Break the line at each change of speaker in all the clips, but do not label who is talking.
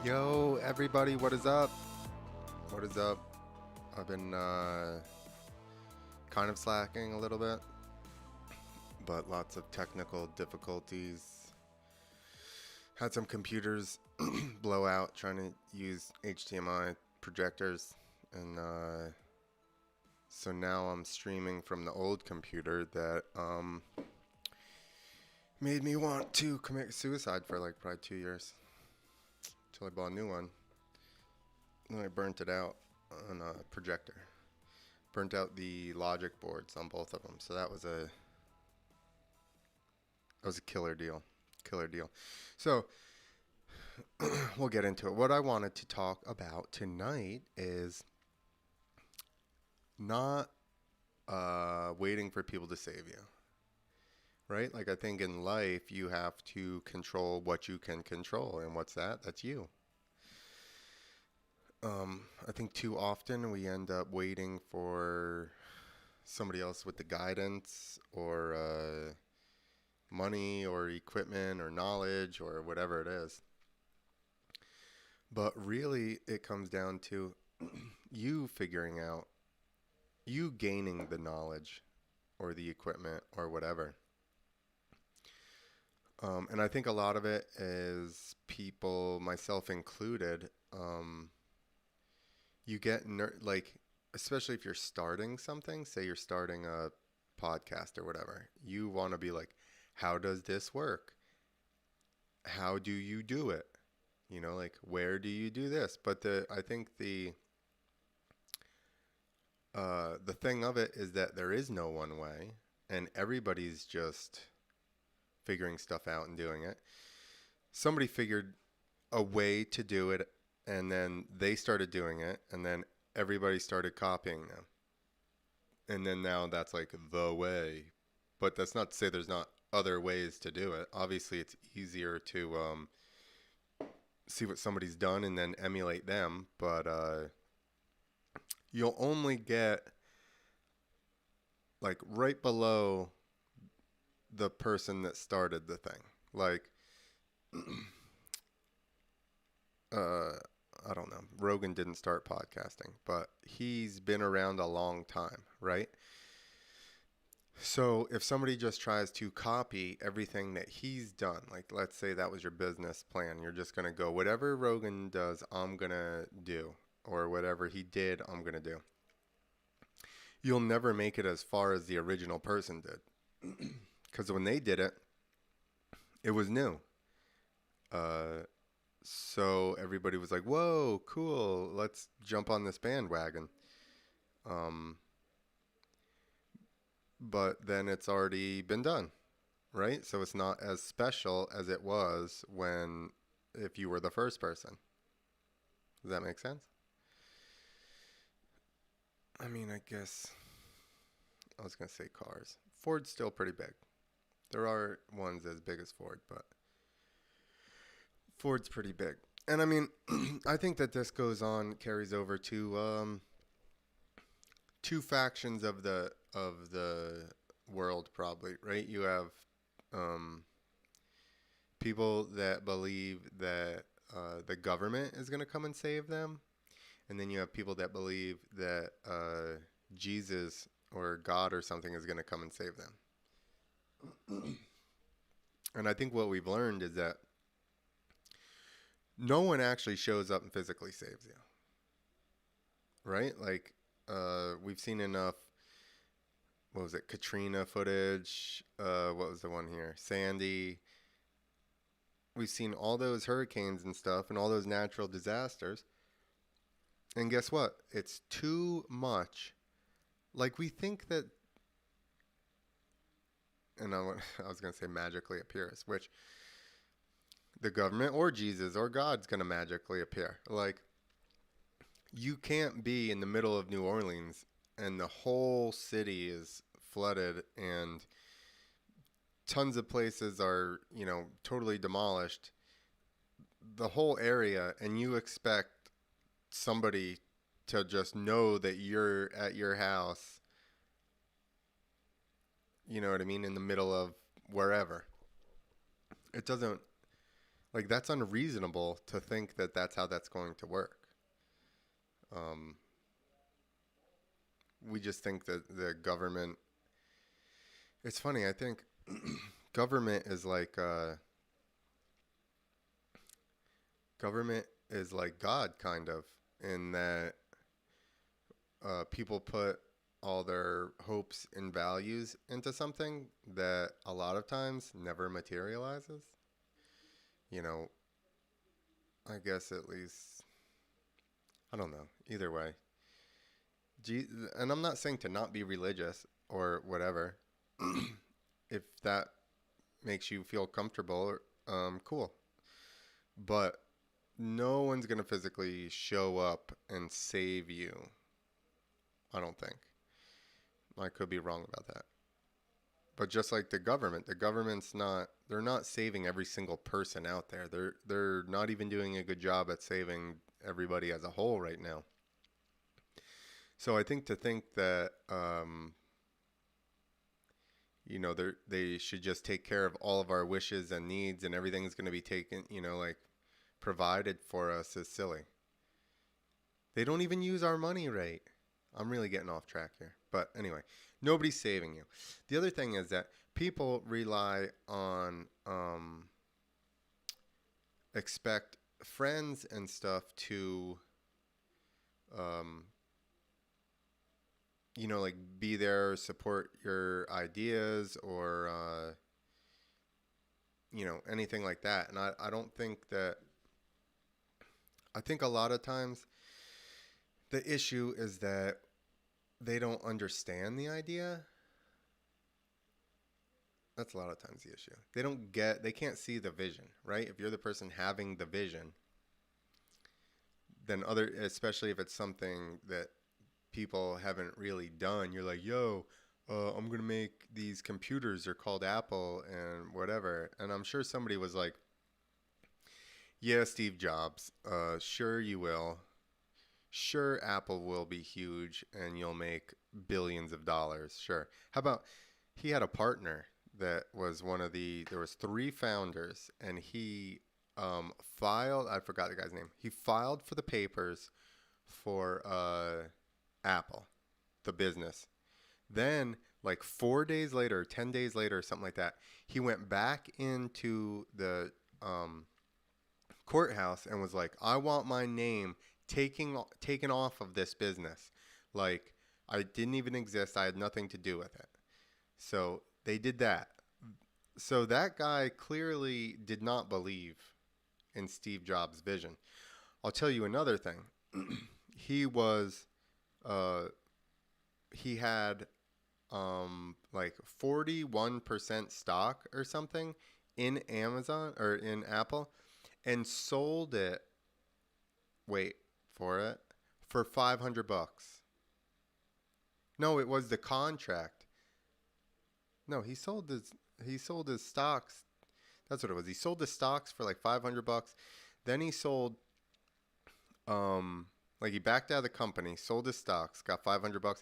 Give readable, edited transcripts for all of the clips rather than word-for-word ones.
Yo, everybody, what is up? What is up? I've been kind of slacking a little bit, but lots of technical difficulties. Had some computers blow out trying to use HDMI projectors, and so now I'm streaming from the old computer that made me want to commit suicide for like probably 2 years until I bought a new one. Then I burnt it out on a projector. Burnt out the logic boards on both of them. So that was a killer deal. Killer deal. So we'll get into it. What I wanted to talk about tonight is not waiting for people to save you. Right? Like I think in life you have to control what you can control. And what's that? That's you. I think too often we end up waiting for somebody else with the guidance or money or equipment or knowledge or whatever it is. But really, it comes down to you figuring out, you gaining the knowledge or the equipment or whatever. And I think a lot of it is people, myself included, you get like, especially if you're starting something, say you're starting a podcast or whatever, you want to be like, how does this work? How do you do it? You know, like where do you do this? But I think the thing of it is that there is no one way, and everybody's just figuring stuff out and doing it. Somebody figured a way to do it, and then they started doing it, and then everybody started copying them. And then now that's like the way. But that's not to say there's not other ways to do it. Obviously, it's easier to see what somebody's done and then emulate them. But you'll only get like right below the person that started the thing. Like, I don't know. Rogan didn't start podcasting, but he's been around a long time, right? So if somebody just tries to copy everything that he's done, like let's say that was your business plan, you're just going to go, whatever Rogan does, I'm going to do, or whatever he did, I'm going to do. You'll never make it as far as the original person did. Because when they did it, it was new. So everybody was like, whoa, cool, let's jump on this bandwagon. But then it's already been done, right? So it's not as special as it was if you were the first person. Does that make sense? I mean, I guess I was going to say cars. Ford's still pretty big. There are ones as big as Ford, but Ford's pretty big. And I mean, I think that this carries over to two factions of the world, probably, right? You have people that believe that the government is going to come and save them, and then you have people that believe that Jesus or God or something is going to come and save them. And I think what we've learned is that no one actually shows up and physically saves you, right? Like, we've seen enough, what was it, Katrina footage, what was the one here, Sandy. We've seen all those hurricanes and stuff and all those natural disasters. And guess what? It's too much. Like, we think that, and I was going to say magically appears, which the government or Jesus or God's going to magically appear. Like, you can't be in the middle of New Orleans and the whole city is flooded and tons of places are, totally demolished, the whole area, and you expect somebody to just know that you're at your house, you know what I mean, in the middle of wherever. It doesn't Like, that's unreasonable to think that that's how that's going to work. Um, we just think that the government. It's funny. I think government is like government is like God, kind of, in that people put all their hopes and values into something that a lot of times never materializes. You know, I guess at least, I don't know. Either way, and I'm not saying to not be religious or whatever. If that makes you feel comfortable, cool. But no one's gonna physically show up and save you. I don't think. I could be wrong about that. But just like the government's not. They're not saving every single person out there. They're not even doing a good job at saving everybody as a whole right now. So I think to think that they should just take care of all of our wishes and needs and everything's going to be taken, like provided for us is silly. They don't even use our money right. I'm really getting off track here. But anyway, nobody's saving you. The other thing is that people rely on, expect friends and stuff to, um, like be there, support your ideas or, anything like that. And I don't think that, I think a lot of times the issue is that they don't understand the idea. That's a lot of times the issue. They can't see the vision, right? If you're the person having the vision, then especially if it's something that people haven't really done, you're like, yo, I'm going to make these computers. They're called Apple and whatever. And I'm sure somebody was like, yeah, Steve Jobs, sure you will. Sure, Apple will be huge and you'll make billions of dollars. Sure. How about he had a partner that was there was 3 founders and he filed, I forgot the guy's name. He filed for the papers for Apple, the business. Then like 4 days later, 10 days later, something like that, he went back into the courthouse and was like, I want my name taken off of this business. Like, I didn't even exist. I had nothing to do with it. So they did that. So that guy clearly did not believe in Steve Jobs' vision. I'll tell you another thing. He had like 41% stock or something in Amazon or in Apple and sold it. Wait for it. For $500. No, it was the contract. No, he sold his stocks. That's what it was. He sold the stocks for like $500. Then he sold he backed out of the company, sold his stocks, got $500.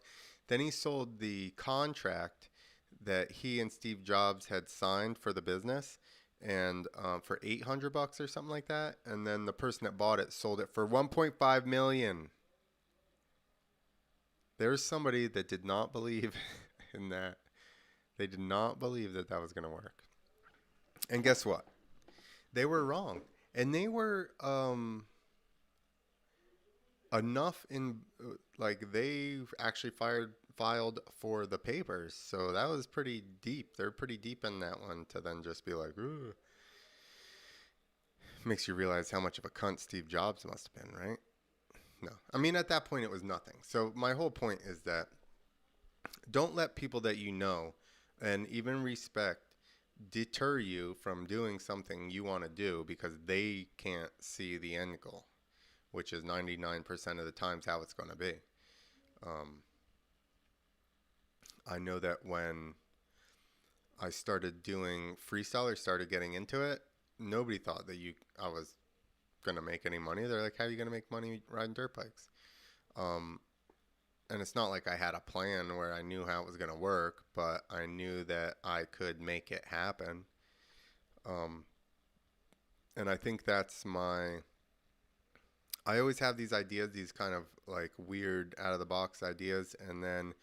Then he sold the contract that he and Steve Jobs had signed for the business and for $800 or something like that. And then the person that bought it sold it for $1.5 million. There's somebody that did not believe in that. They did not believe that that was going to work. And guess what? They were wrong. And they were enough in, they actually filed for the papers. So that was pretty deep. They're pretty deep in that one to then just be like, ooh. Makes you realize how much of a cunt Steve Jobs must have been, right? No. I mean, at that point, it was nothing. So my whole point is that don't let people that you know and even respect deter you from doing something you want to do because they can't see the end goal, which is 99% of the times how it's going to be. I know that when I started doing freestyle or started getting into it, nobody thought that I was going to make any money. They're like, how are you going to make money riding dirt bikes? And it's not like I had a plan where I knew how it was going to work, but I knew that I could make it happen. And I think that's I always have these ideas, these kind of like weird out of the box ideas. And then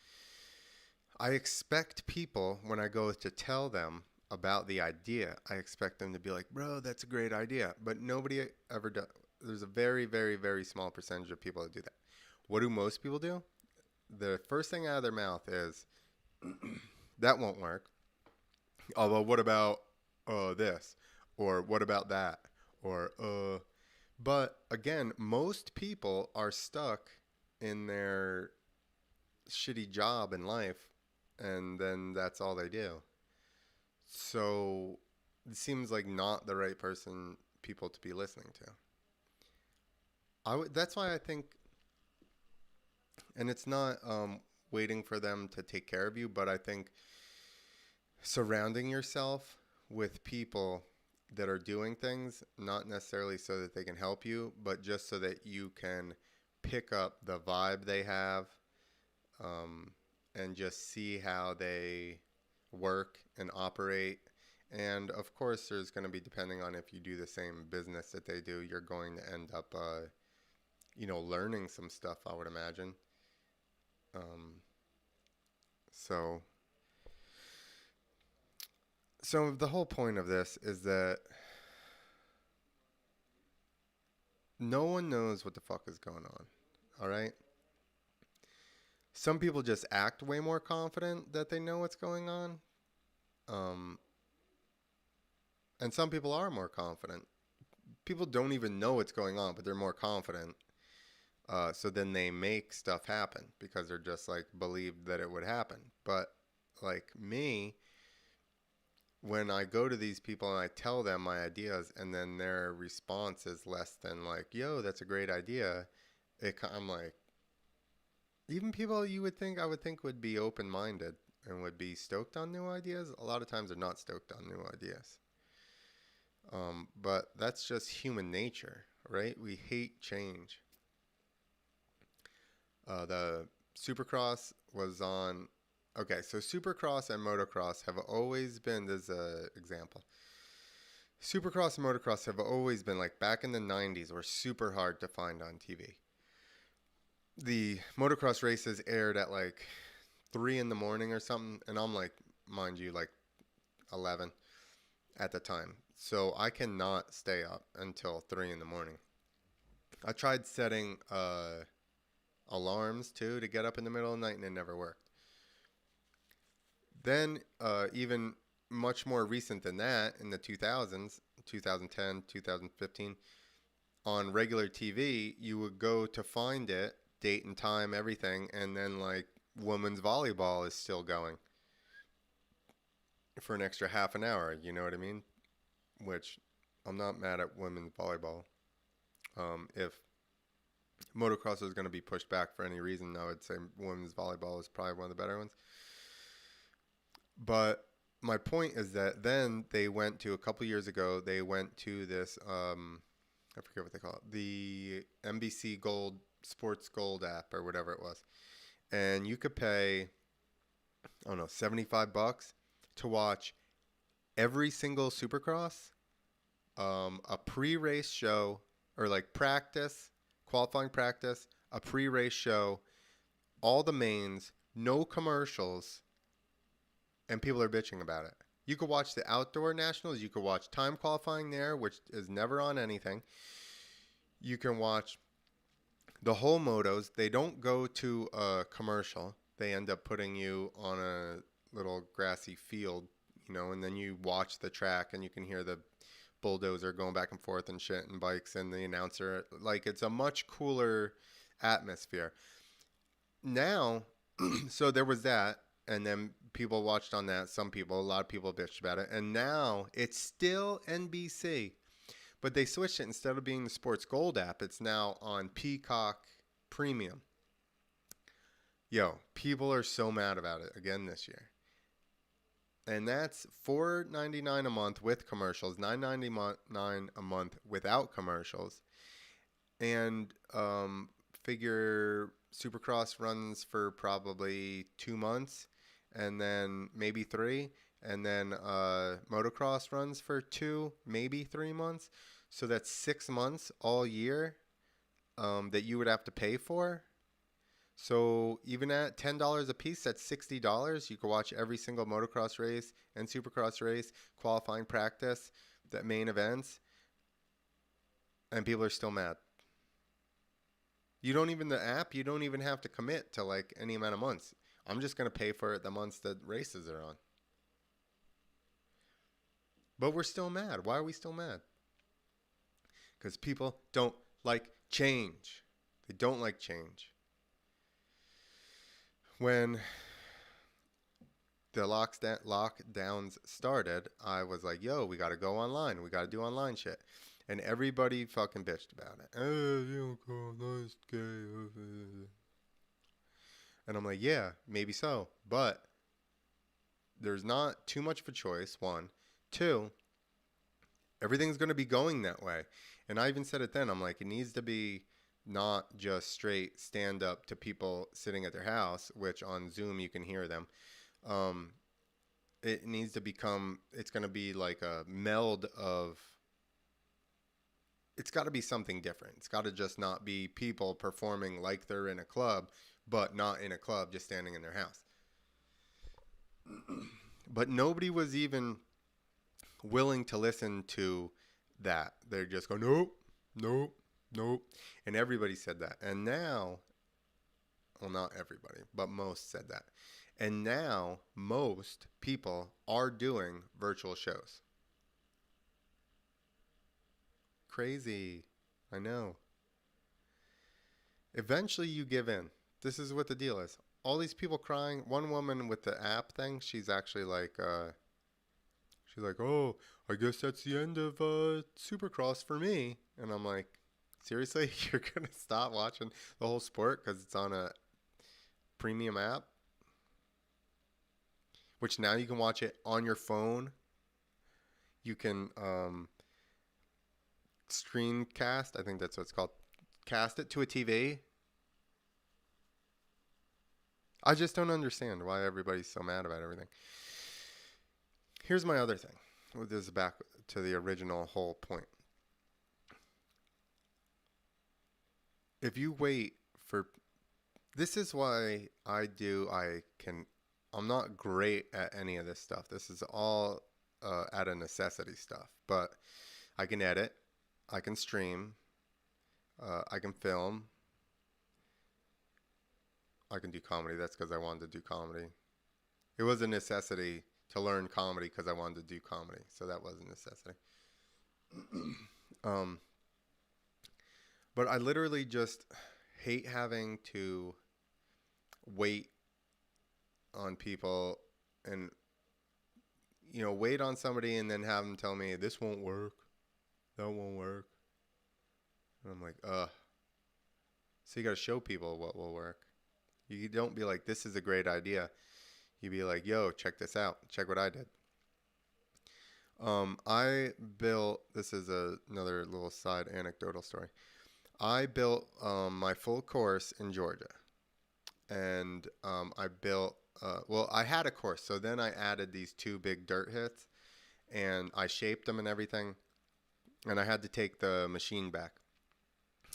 I expect people, when I go to tell them about the idea, I expect them to be like, bro, that's a great idea. But nobody ever does. There's a very, very, very small percentage of people that do that. What do most people do? The first thing out of their mouth is, that won't work. Although, what about this? Or what about that? Or, but again, most people are stuck in their shitty job in life, and then that's all they do. So it seems like not the right people to be listening to. That's why I think, and it's not waiting for them to take care of you, but I think surrounding yourself with people that are doing things, not necessarily so that they can help you, but just so that you can pick up the vibe they have, and just see how they work and operate. And of course, there's going to be, depending on if you do the same business that they do, you're going to end up, learning some stuff, I would imagine. Um, so, so the whole point of this is that no one knows what the fuck is going on. All right. Some people just act way more confident that they know what's going on. Um, and some people are more confident. People don't even know what's going on, but they're more confident. So then they make stuff happen because they're just like believed that it would happen. But like me, when I go to these people and I tell them my ideas, and then their response is less than like, "Yo, that's a great idea," I'm like, even people I would think would be open minded and would be stoked on new ideas. A lot of times they're not stoked on new ideas. But that's just human nature, right? We hate change. The Supercross was on. Okay, so Supercross and motocross have always been. There's an example. Supercross and motocross have always been, like, back in the 90s, were super hard to find on TV. The motocross races aired at like 3 in the morning or something, and I'm like, mind you, like 11 at the time. So I cannot stay up until 3 in the morning. I tried setting alarms too to get up in the middle of the night, and it never worked. Then, even much more recent than that, in the 2000s, 2010, 2015, on regular TV, you would go to find it, date and time, everything, and then like women's volleyball is still going for an extra half an hour. You know what I mean? Which, I'm not mad at women's volleyball. If motocross is going to be pushed back for any reason, I would say women's volleyball is probably one of the better ones. But my point is that then they went to, a couple years ago, they went to this, I forget what they call it, the NBC Gold, Sports Gold app or whatever it was. And you could pay, I don't know, $75 to watch every single Supercross, a pre-race show, or like practice, qualifying practice, a pre-race show, all the mains, no commercials, and people are bitching about it. You could watch the outdoor nationals. You could watch time qualifying there, which is never on anything. You can watch the whole motos. They don't go to a commercial. They end up putting you on a little grassy field, and then you watch the track and you can hear the bulldozer going back and forth and shit, and bikes and the announcer. Like, it's a much cooler atmosphere. Now, so there was that. And then people watched on that. A lot of people bitched about it. And now it's still NBC. But they switched it. Instead of being the Sports Gold app, it's now on Peacock Premium. Yo, people are so mad about it again this year. And that's $4.99 a month with commercials, $9.99 a month without commercials. And figure Supercross runs for probably 2 months. And then maybe 3, and then motocross runs for 2, maybe 3 months. So that's 6 months all year that you would have to pay for. So even at $10 a piece, that's $60. You could watch every single motocross race and supercross race, qualifying practice, the main events, and people are still mad. You don't even, the app, you don't even have to commit to like any amount of months. I'm just going to pay for it the months that races are on. But we're still mad. Why are we still mad? Because people don't like change. They don't like change. When the lockdowns started, I was like, yo, we got to go online. We got to do online shit. And everybody fucking bitched about it. Oh, you don't go nice gay. And I'm like, yeah, maybe so. But there's not too much of a choice, one. Two, everything's going to be going that way. And I even said it then. I'm like, it needs to be not just straight stand up to people sitting at their house, which on Zoom you can hear them. It needs to become, it's going to be like a meld of, it's got to be something different. It's got to just not be people performing like they're in a club, but not in a club, just standing in their house. But nobody was even willing to listen to that. They're just going, nope, nope, nope. And everybody said that. And now, well, not everybody, but most said that. And now most people are doing virtual shows. Crazy. I know. Eventually you give in. This is what the deal is. All these people crying. One woman with the app thing, she's actually like, oh, I guess that's the end of Supercross for me. And I'm like, seriously? You're going to stop watching the whole sport because it's on a premium app? Which now you can watch it on your phone. You can screencast, I think that's what it's called. Cast it to a TV. I just don't understand why everybody's so mad about everything. Here's my other thing. This is back to the original whole point. If you wait for, this is why I'm not great at any of this stuff. This is all out of necessity stuff. But I can edit. I can stream. I can film. I can do comedy. That's because I wanted to do comedy. It was a necessity to learn comedy because I wanted to do comedy. So that was a necessity. But I literally just hate having to wait on people and, wait on somebody and then have them tell me this won't work. That won't work. And I'm like, ugh. So you got to show people what will work. You don't be like, this is a great idea. You be like, yo, check this out. Check what I did. I built, this is another little side anecdotal story. I built my full course in Georgia. And I built, I had a course. So then I added these 2 big dirt hits. And I shaped them and everything. And I had to take the machine back.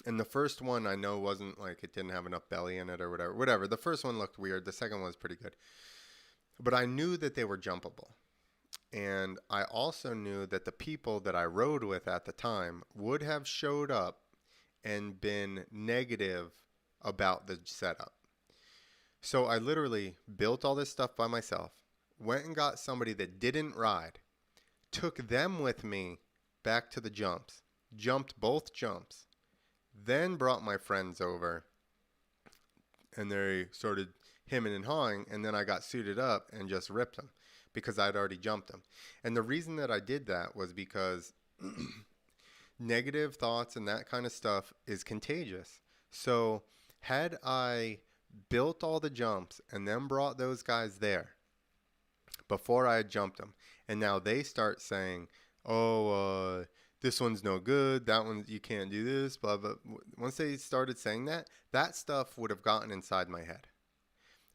And the first one I know wasn't like, it didn't have enough belly in it or whatever. Whatever. The first one looked weird. The second one was pretty good. But I knew that they were jumpable. And I also knew that the people that I rode with at the time would have showed up and been negative about the setup. So I literally built all this stuff by myself, went and got somebody that didn't ride, took them with me back to the jumps, jumped both jumps, then brought my friends over, and they started hemming and hawing, and then I got suited up and just ripped them because I'd already jumped them. And the reason that I did that was because negative thoughts and that kind of stuff is contagious. So had I built all the jumps and then brought those guys there before I had jumped them, and now they start saying, oh, this one's no good, that one, you can't do this, blah, blah. Once they started saying that, that stuff would have gotten inside my head.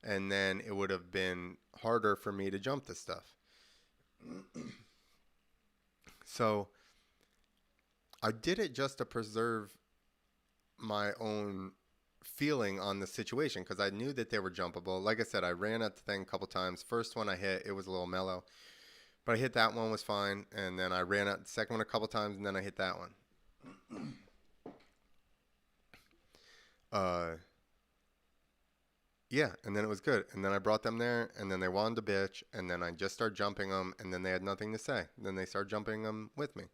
And then it would have been harder for me to jump this stuff. So I did it just to preserve my own feeling on the situation because I knew that they were jumpable. Like I said, I ran at the thing a couple times. First one I hit, it was a little mellow, but I hit that one, was fine, and then I ran at the second one a couple times, and then I hit that one. Uh, yeah, and then it was good, and then I brought them there, and then they wanted to bitch, and then I just started jumping them, and then they had nothing to say. Then they started jumping them with me.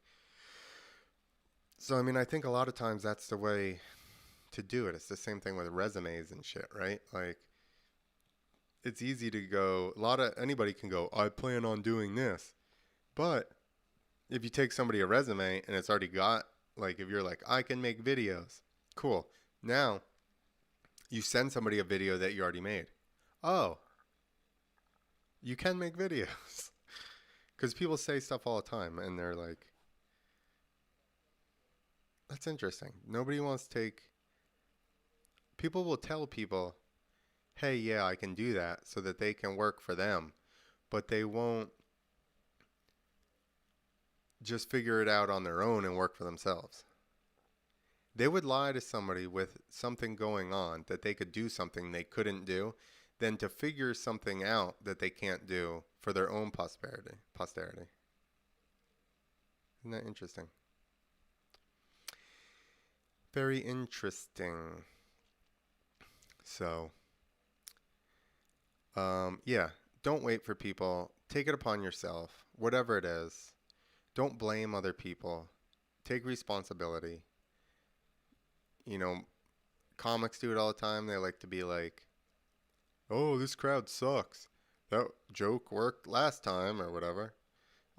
So I mean, I think a lot of times that's the way to do it. It's the same thing with resumes and shit, right? Like it's easy to go, a lot of anybody can go, I plan on doing this. But if you take somebody a resume and it's already got, like if you're like, I can make videos, cool. Now you send somebody a video that you already made. Oh, you can make videos. Because people say stuff all the time and they're like, that's interesting. Nobody wants to take, people will tell people, hey, yeah, I can do that so that they can work for them. But they won't just figure it out on their own and work for themselves. They would lie to somebody with something going on that they could do something they couldn't do than to figure something out that they can't do for their own posterity. Isn't that interesting? Very interesting. So, yeah, don't wait for people. Take it upon yourself, whatever it is. Don't blame other people. Take responsibility. You know, comics do it all the time. They like to be like, oh, this crowd sucks. That joke worked last time or whatever.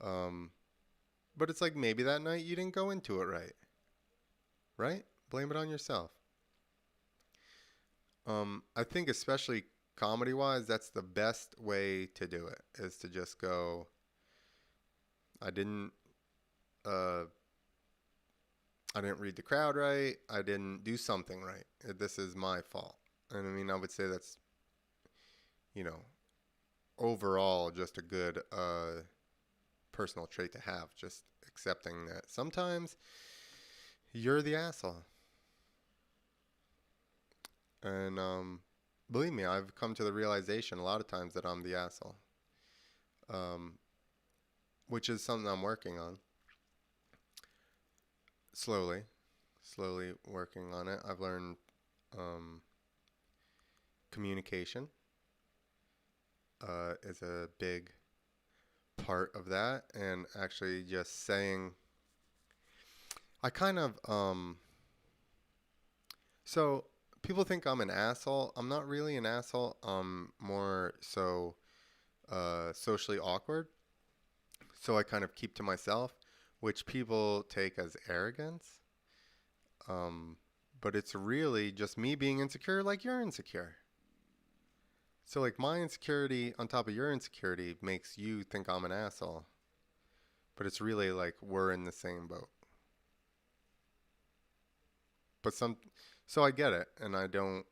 Um, but it's like maybe that night you didn't go into it right. Right? Blame it on yourself. I think especially comedy wise, that's the best way to do it is to just go, I didn't uh I didn't read the crowd right. I didn't do something right. This is my fault. And I mean, I would say that's, you know, overall just a good personal trait to have. Just accepting that sometimes you're the asshole. And believe me, I've come to the realization a lot of times that I'm the asshole, um, which is something I'm working on slowly, slowly working on it. I've learned um, communication is a big part of that, and actually just saying, I kind of, so people think I'm an asshole. I'm not really an asshole. I'm more so socially awkward. So I kind of keep to myself, which people take as arrogance. Um, but it's really just me being insecure like you're insecure. So like my insecurity on top of your insecurity makes you think I'm an asshole. But it's really like we're in the same boat. But so I get it, and I don't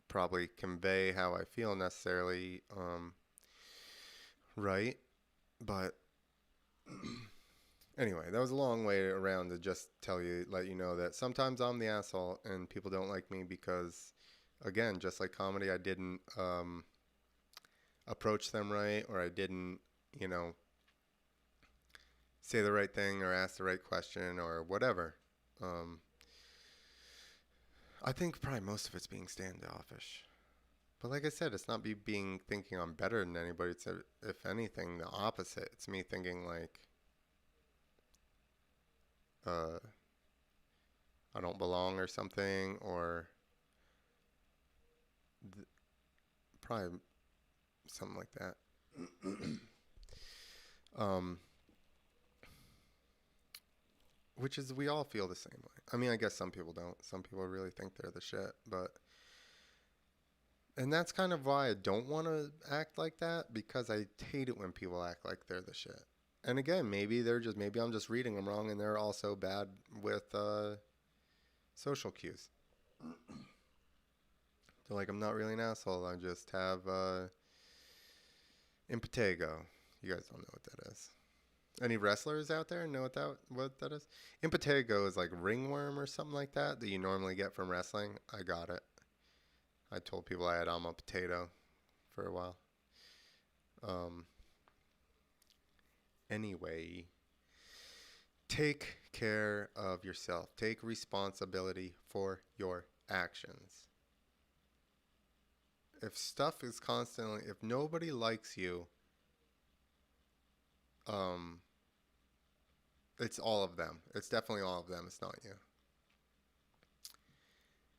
probably convey how I feel necessarily right. But anyway, that was a long way around to just let you know that sometimes I'm the asshole and people don't like me because, again, just like comedy, I didn't approach them right, or I didn't, you know, say the right thing or ask the right question or whatever. Um, I think probably most of it's being standoffish. But like I said, it's not me being thinking I'm better than anybody. It's if anything, the opposite. It's me thinking like uh, I don't belong or something, or probably something like that. um, which is we all feel the same way. I mean, I guess some people don't. Some people really think they're the shit, but and that's kind of why I don't want to act like that because I hate it when people act like they're the shit. And again, maybe I'm just reading them wrong, and they're also bad with social cues. They're like, I'm not really an asshole. I just have impetigo. You guys don't know what that is. Any wrestlers out there know what that is? Impetigo is like ringworm or something like that you normally get from wrestling. I got it. I told people I had I'm a potato for a while. Anyway, take care of yourself. Take responsibility for your actions. If stuff is constantly, if nobody likes you, it's all of them. It's definitely all of them. It's not you.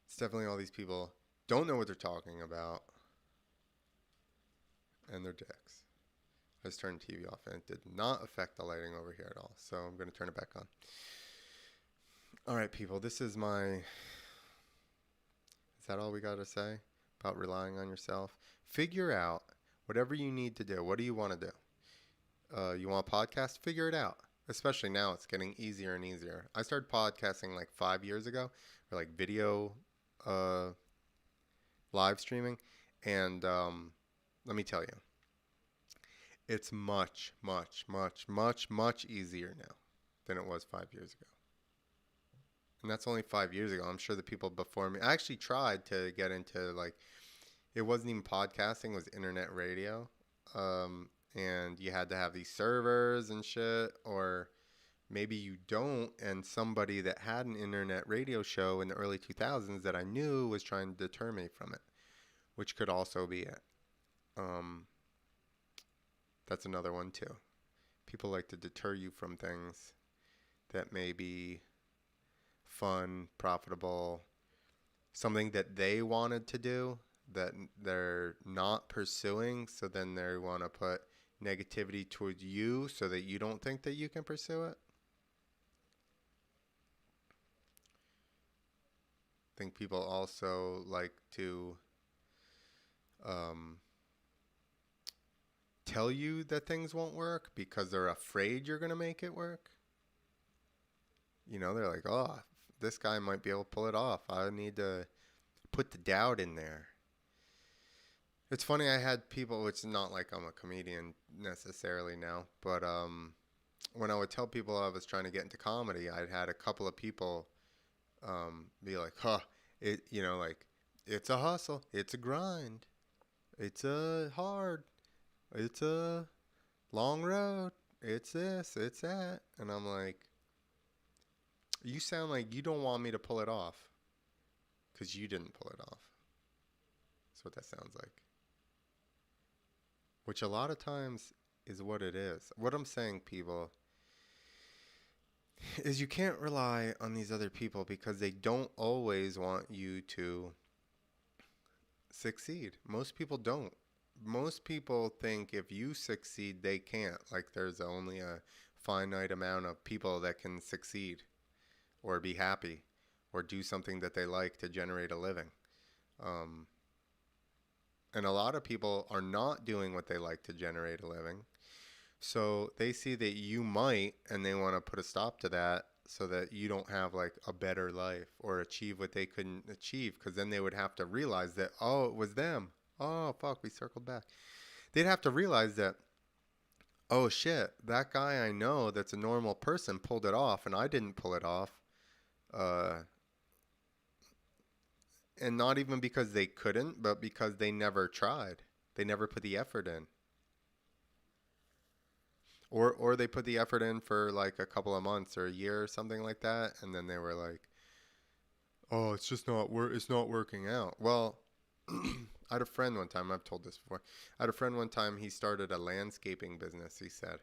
It's definitely all these people don't know what they're talking about, and they're dicks. I just turned the TV off, and it did not affect the lighting over here at all. So I'm going to turn it back on. All right, people. This is my... Is that all we got to say about relying on yourself? Figure out whatever you need to do. What do you want to do? You want a podcast? Figure it out. Especially now, it's getting easier and easier. I started podcasting like 5 years ago, or like video live streaming. And let me tell you, it's much, much, much, much, much easier now than it was 5 years ago. And that's only 5 years ago. I'm sure the people before me, I actually tried to get into like, it wasn't even podcasting, it was internet radio. And you had to have these servers and shit, or maybe you don't, and somebody that had an internet radio show in the early 2000s that I knew was trying to deter me from it, which could also be it. That's another one too. People like to deter you from things that may be fun, profitable, something that they wanted to do that they're not pursuing, so then they want to put negativity towards you so that you don't think that you can pursue it. I think people also like to tell you that things won't work because they're afraid you're going to make it work. You know, they're like, oh, this guy might be able to pull it off. I need to put the doubt in there. It's funny, I had people, it's not like I'm a comedian necessarily now, but when I would tell people I was trying to get into comedy, I'd had a couple of people be like, it, you know, like, it's a hustle, it's a grind, it's a hard, it's a long road, it's this, it's that. And I'm like, you sound like you don't want me to pull it off because you didn't pull it off. That's what that sounds like. Which a lot of times is what it is. What I'm saying, people, is you can't rely on these other people because they don't always want you to succeed. Most people don't. Most people think if you succeed, they can't. Like there's only a finite amount of people that can succeed or be happy or do something that they like to generate a living. And a lot of people are not doing what they like to generate a living. So they see that you might, and they want to put a stop to that so that you don't have like a better life or achieve what they couldn't achieve. Because then they would have to realize that, oh, it was them. Oh, fuck, we circled back. They'd have to realize that, oh, shit, that guy I know that's a normal person pulled it off, and I didn't pull it off. And not even because they couldn't, but because they never tried. They never put the effort in. Or they put the effort in for like a couple of months or a year or something like that, and then they were like, oh, it's just it's not working out. Well, I had a friend one time, I've told this before. I had a friend one time, he started a landscaping business, he said.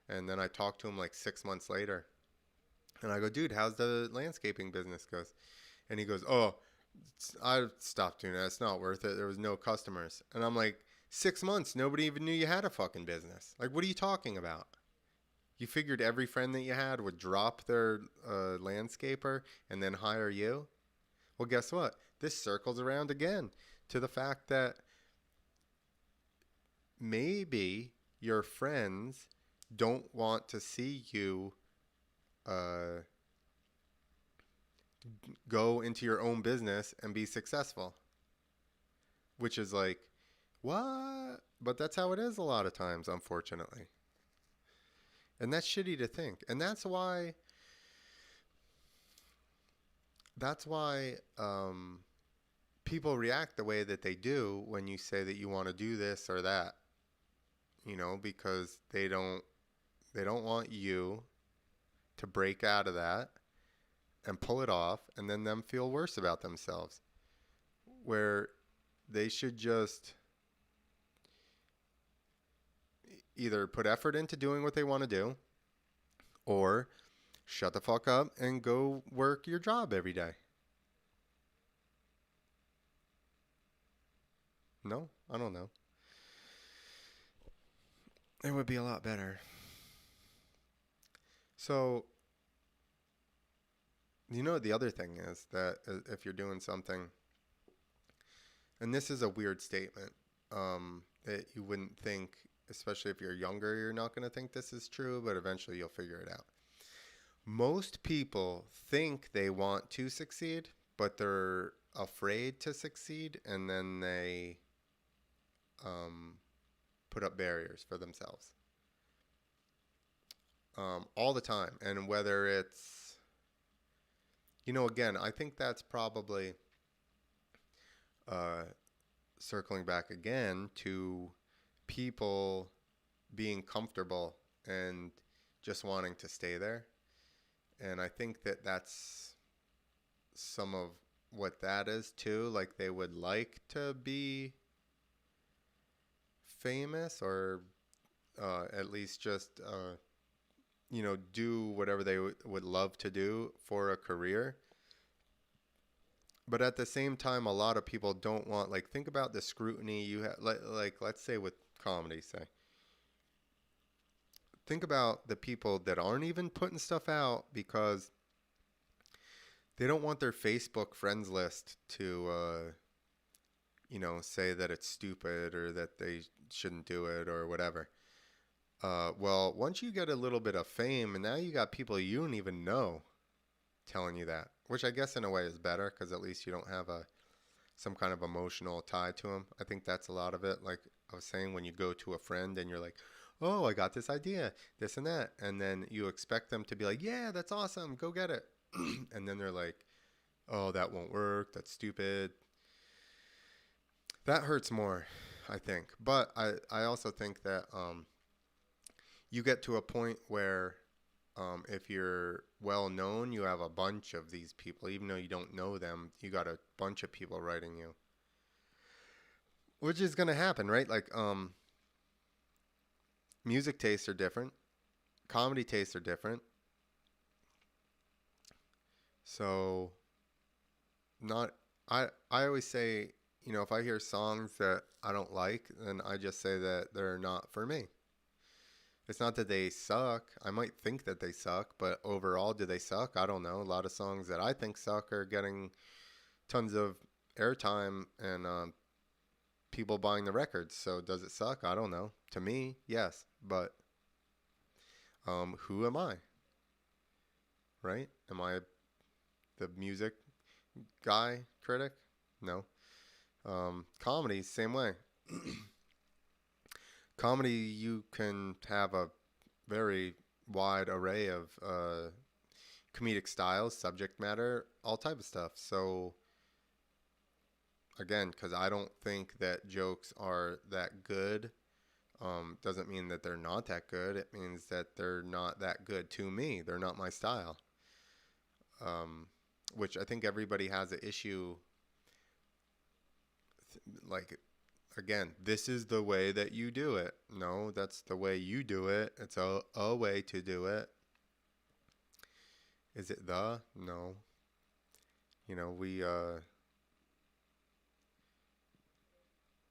And then I talked to him like 6 months later. And I go, dude, how's the landscaping business goes? And he goes, oh, I stopped doing that. It's not worth it. There was no customers. And I'm like, 6 months, nobody even knew you had a fucking business. Like, what are you talking about? You figured every friend that you had would drop their landscaper and then hire you? Well, guess what? This circles around again to the fact that maybe your friends don't want to see you go into your own business and be successful. which is like, what? But that's how it is a lot of times, unfortunately. And that's shitty to think. And that's why people react the way that they do when you say that you want to do this or that, because they don't want you to break out of that and pull it off and then them feel worse about themselves. Where they should just either put effort into doing what they want to do or shut the fuck up and go work your job every day. No, I don't know. It would be a lot better. So, the other thing is that if you're doing something, and this is a weird statement, that you wouldn't think, especially if you're younger, you're not going to think this is true, but eventually you'll figure it out. Most people think they want to succeed, but they're afraid to succeed, and then they put up barriers for themselves all the time. And whether it's, again, I think that's probably circling back again to people being comfortable and just wanting to stay there. And I think that that's some of what that is too. Like they would like to be famous or at least just, do whatever they would love to do for a career. But at the same time, a lot of people don't want, like, think about the scrutiny you have, like let's say with comedy, say. Think about the people that aren't even putting stuff out because they don't want their Facebook friends list to, say that it's stupid or that they shouldn't do it or whatever. Well, once you get a little bit of fame, and now you got people you don't even know telling you that, which I guess in a way is better because at least you don't have some kind of emotional tie to them. I think that's a lot of it. Like I was saying, when you go to a friend and you're like, oh, I got this idea, this and that. And then you expect them to be like, yeah, that's awesome. Go get it. And then they're like, oh, that won't work. That's stupid. That hurts more, I think. But I also think that you get to a point where if you're well known, you have a bunch of these people. Even though you don't know them, you got a bunch of people writing you. Which is going to happen, right? Like music tastes are different. Comedy tastes are different. So I always say, if I hear songs that I don't like, then I just say that they're not for me. It's not that they suck. I might think that they suck, but overall, do they suck? I don't know. A lot of songs that I think suck are getting tons of airtime and people buying the records. So does it suck? I don't know. To me, yes. But who am I? Right? Am I the music guy, critic? No. Comedy, same way. Comedy, you can have a very wide array of comedic styles, subject matter, all type of stuff. So again, because I don't think that jokes are that good, doesn't mean that they're not that good. It means that they're not that good to me. They're not my style. Which I think everybody has an issue. Like, again, this is the way that you do it. No, that's the way you do it. It's a way to do it. Is it the? No.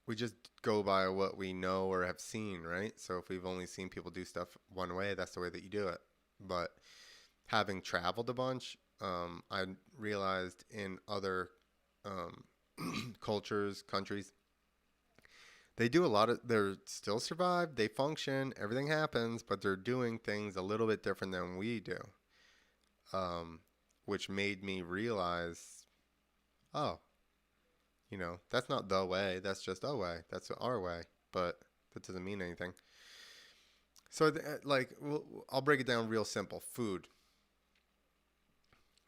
We just go by what we know or have seen, right? So if we've only seen people do stuff one way, that's the way that you do it. But having traveled a bunch, I realized in other cultures, countries, they do they're still survive, they function, everything happens, but they're doing things a little bit different than we do. Which made me realize, oh, You know, that's not the way. That's just a way. That's our way. But that doesn't mean anything. So, like, I'll break it down real simple. Food.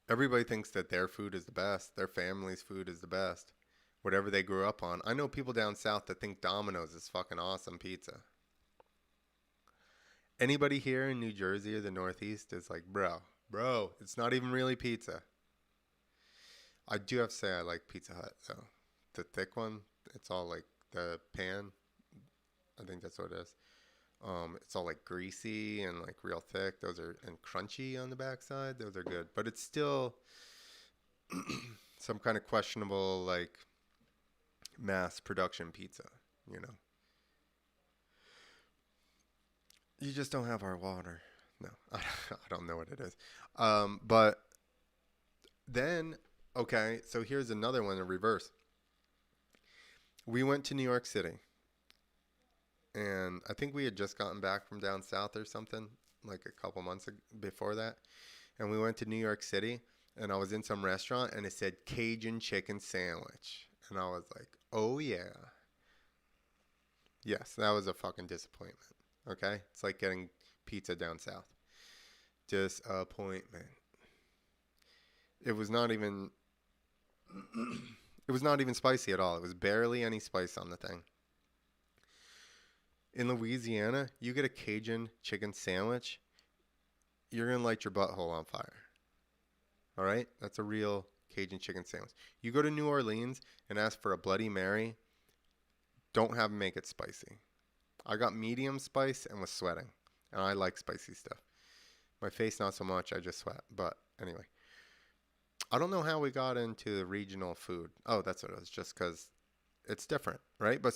Everybody thinks that their food is the best. Their family's food is the best. Whatever they grew up on. I know people down south that think Domino's is fucking awesome pizza. Anybody here in New Jersey or the Northeast is like, bro, it's not even really pizza. I do have to say I like Pizza Hut though. The thick one, it's all like the pan. I think that's what it is. It's all like greasy and like real thick. Those are and crunchy on the backside. Those are good, but it's still some kind of questionable like mass production pizza. You know, you just don't have our water. No, I don't know what it is. But then okay, so here's another one in reverse. We went to New York City. And I think we had just gotten back from down south or something, like a couple months before that. And we went to New York City, and I was in some restaurant, and it said Cajun chicken sandwich. And I was like, oh, yeah. Yes, that was a fucking disappointment. Okay? It's like getting pizza down south. Disappointment. It was not even... it was not even spicy at all. It was barely any spice on the thing. In Louisiana, you get a Cajun chicken sandwich, you're going to light your butthole on fire. All right? That's a real Cajun chicken sandwich. You go to New Orleans and ask for a Bloody Mary, don't have them make it spicy. I got medium spice and was sweating. And I like spicy stuff. My face, not so much. I just sweat. But anyway. I don't know how we got into the regional food. Oh, that's what it was. Just because it's different, right? But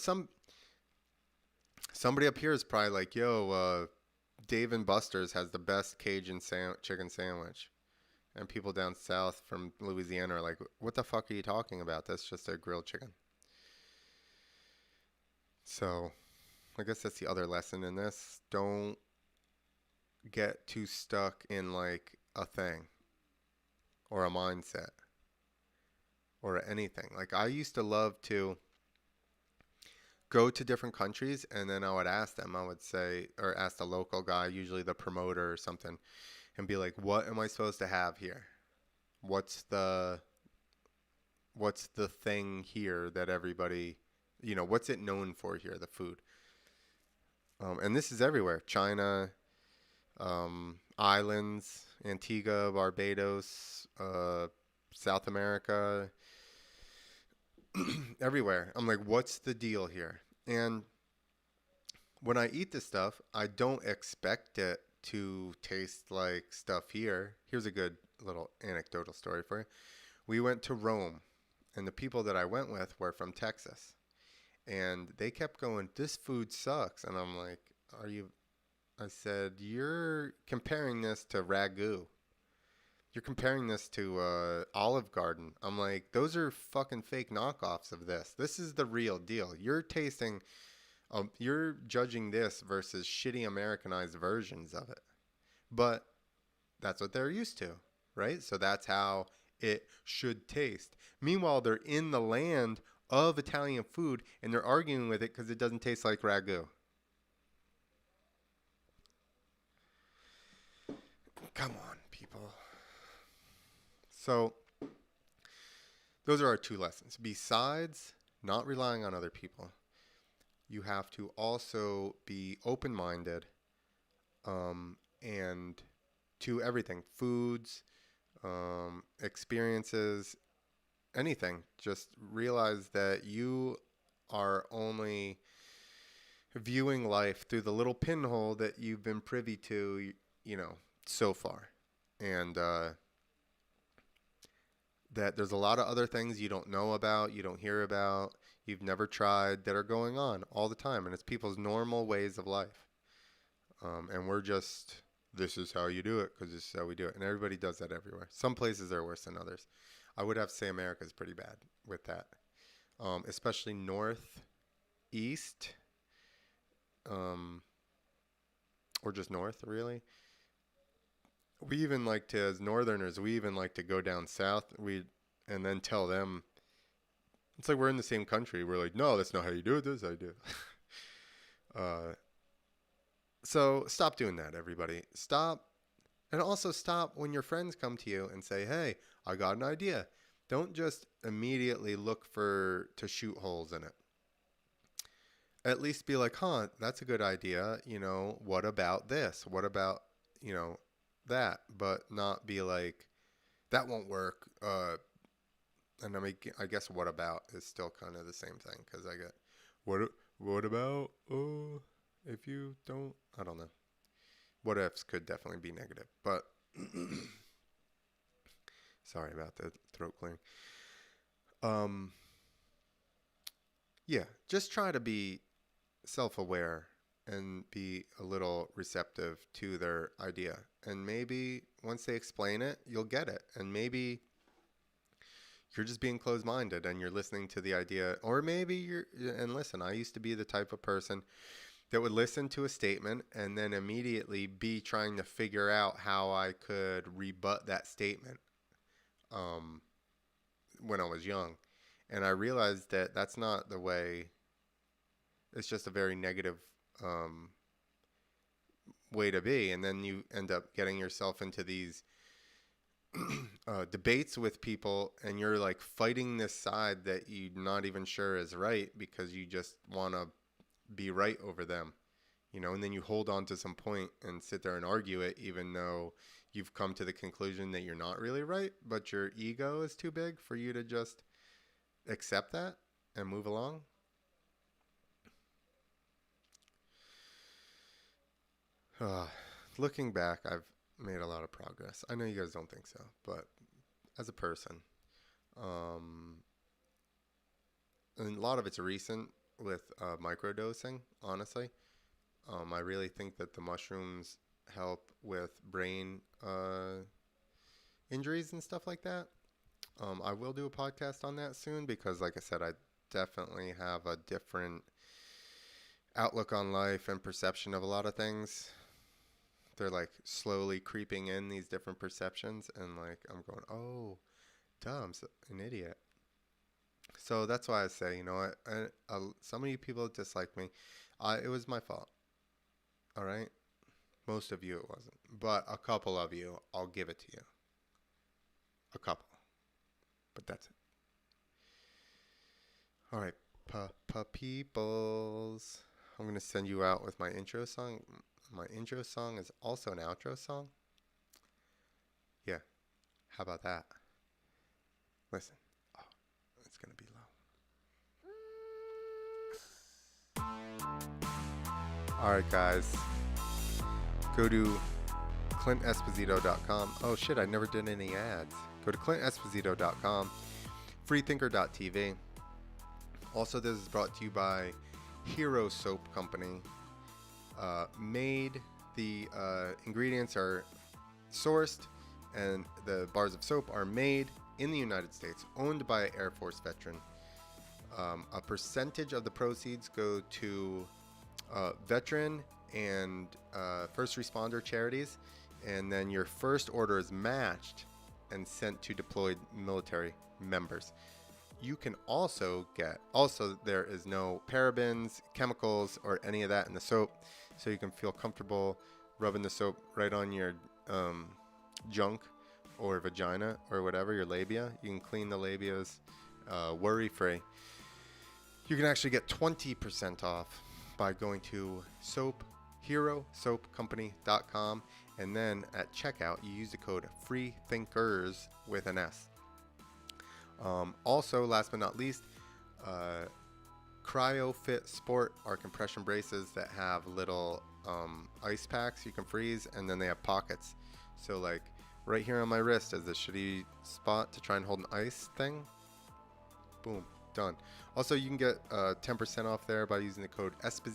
somebody up here is probably like, yo, Dave and Buster's has the best Cajun chicken sandwich. And people down south from Louisiana are like, what the fuck are you talking about? That's just a grilled chicken. So I guess that's the other lesson in this. Don't get too stuck in like a thing or a mindset or anything. Like I used to love to go to different countries, and then I would ask them, I would say, or ask the local guy, usually the promoter or something, and be like, what am I supposed to have here? What's the thing here that everybody, you know, what's it known for here, the food? And this is everywhere. China, islands, Antigua, Barbados, South America, everywhere. I'm like, what's the deal here? And when I eat this stuff, I don't expect it to taste like stuff here. Here's a good little anecdotal story for you. We went to Rome, and the people that I went with were from Texas. And they kept going, this food sucks. And I'm like, I said, you're comparing this to ragu. You're comparing this to Olive Garden. I'm like, those are fucking fake knockoffs of this. This is the real deal. You're judging this versus shitty Americanized versions of it. But that's what they're used to, right? So that's how it should taste. Meanwhile, they're in the land of Italian food, and they're arguing with it because it doesn't taste like ragu. Come on, people. So those are our two lessons. Besides not relying on other people, you have to also be open-minded and to everything. Foods, experiences, anything. Just realize that you are only viewing life through the little pinhole that you've been privy to, you know, so far. And that there's a lot of other things you don't know about, you don't hear about, you've never tried, that are going on all the time. And it's people's normal ways of life. And we're just, this is how you do it because this is how we do it. And everybody does that everywhere. Some places are worse than others. I would have to say America is pretty bad with that. Especially north, east, or just north, really. We even like to, as northerners, we even like to go down south and then tell them It's like we're in the same country. We're like, no, that's not how you do it. This is how you do it. uh, so stop doing that, everybody. Stop. And also stop when your friends come to you and say, hey, I got an idea. Don't just immediately look to shoot holes in it. At least be like, huh, that's a good idea. What about this? What about, that? But not be like, that won't work. And I guess what about is still kind of the same thing, because I get, what about, if you don't, I don't know. What ifs could definitely be negative, but sorry about the throat clearing. Yeah, just try to be self-aware and be a little receptive to their idea. And maybe once they explain it, you'll get it. And maybe you're just being closed-minded and you're listening to the idea. Or maybe and listen, I used to be the type of person that would listen to a statement and then immediately be trying to figure out how I could rebut that statement when I was young. And I realized that that's not the way. It's just a very negative way to be. And then you end up getting yourself into these debates with people, and you're like fighting this side that you're not even sure is right because you just want to be right over them, and then you hold on to some point and sit there and argue it, even though you've come to the conclusion that you're not really right, but your ego is too big for you to just accept that and move along. Looking back, I've made a lot of progress. I know you guys don't think so, but as a person, and a lot of it's recent with microdosing, honestly. I really think that the mushrooms help with brain injuries and stuff like that. I will do a podcast on that soon because, like I said, I definitely have a different outlook on life and perception of a lot of things. They're like slowly creeping in, these different perceptions, and like I'm going, oh, duh, I'm an idiot. So that's why I say, what? Some of you people dislike me. It was my fault. All right? Most of you it wasn't. But a couple of you, I'll give it to you. A couple. But that's it. All right, peoples. I'm going to send you out with my intro song. My intro song is also an outro song. Yeah. How about that? Listen. Oh, it's going to be low. All right, guys. Go to ClintEsposito.com. Oh, shit, I never did any ads. Go to ClintEsposito.com. Freethinker.tv. Also, this is brought to you by Hero Soap Company. The ingredients are sourced and the bars of soap are made in the United States, owned by an Air Force veteran. A percentage of the proceeds go to veteran and first responder charities, and then your first order is matched and sent to deployed military members. You can also there is no parabens, chemicals, or any of that in the soap, so you can feel comfortable rubbing the soap right on your junk or vagina or whatever, your labia. You can clean the labias worry-free. You can actually get 20% off by going to herosoapcompany.com, and then at checkout you use the code FREETHINKERS with an S. Also, last but not least, CryoFit Sport are compression braces that have little ice packs you can freeze, and then they have pockets. So like right here on my wrist is the shitty spot to try and hold an ice thing. Boom, done. Also, you can get 10% off there by using the code Esposito.